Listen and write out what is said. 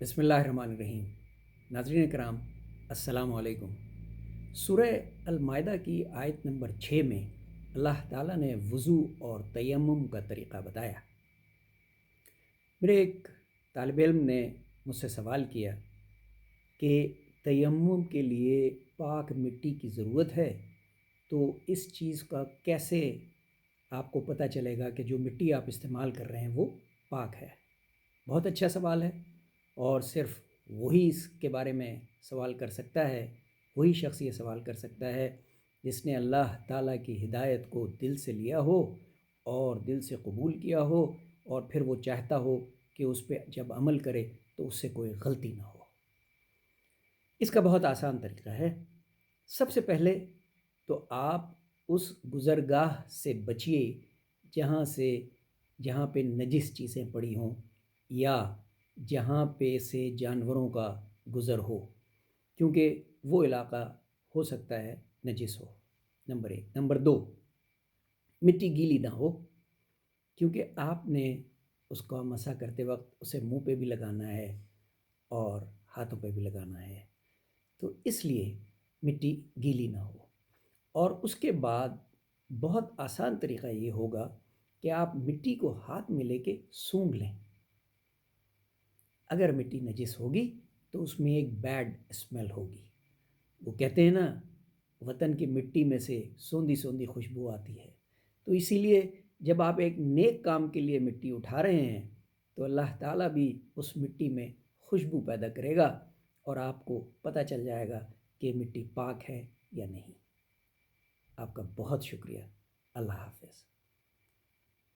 بسم اللہ الرحمن الرحیم۔ ناظرین کرام، السلام علیکم۔ سورہ المائدہ کی آیت نمبر 6 میں اللہ تعالیٰ نے وضو اور تیمم کا طریقہ بتایا۔ میرے ایک طالب علم نے مجھ سے سوال کیا کہ تیمم کے لیے پاک مٹی کی ضرورت ہے، تو اس چیز کا کیسے آپ کو پتہ چلے گا کہ جو مٹی آپ استعمال کر رہے ہیں وہ پاک ہے؟ بہت اچھا سوال ہے، اور صرف وہی اس کے بارے میں سوال کر سکتا ہے، وہی شخص یہ سوال کر سکتا ہے جس نے اللہ تعالیٰ کی ہدایت کو دل سے لیا ہو اور دل سے قبول کیا ہو، اور پھر وہ چاہتا ہو کہ اس پہ جب عمل کرے تو اس سے کوئی غلطی نہ ہو۔ اس کا بہت آسان طریقہ ہے۔ سب سے پہلے تو آپ اس گزرگاہ سے بچیے جہاں پہ نجس چیزیں پڑی ہوں، یا جہاں پہ سے جانوروں کا گزر ہو، کیونکہ وہ علاقہ ہو سکتا ہے نجس ہو، نمبر 1۔ نمبر 2، مٹی گیلی نہ ہو، کیونکہ آپ نے اس کو مسح کرتے وقت اسے منہ پہ بھی لگانا ہے اور ہاتھوں پہ بھی لگانا ہے، تو اس لیے مٹی گیلی نہ ہو۔ اور اس کے بعد بہت آسان طریقہ یہ ہوگا کہ آپ مٹی کو ہاتھ میں لے کے سونگھ لیں۔ اگر مٹی نجس ہوگی تو اس میں ایک بیڈ اسمیل ہوگی۔ وہ کہتے ہیں نا، وطن کی مٹی میں سے سوندھی سوندھی خوشبو آتی ہے۔ تو اسی لیے جب آپ ایک نیک کام کے لیے مٹی اٹھا رہے ہیں تو اللہ تعالیٰ بھی اس مٹی میں خوشبو پیدا کرے گا، اور آپ کو پتہ چل جائے گا کہ مٹی پاک ہے یا نہیں۔ آپ کا بہت شکریہ۔ اللہ حافظ۔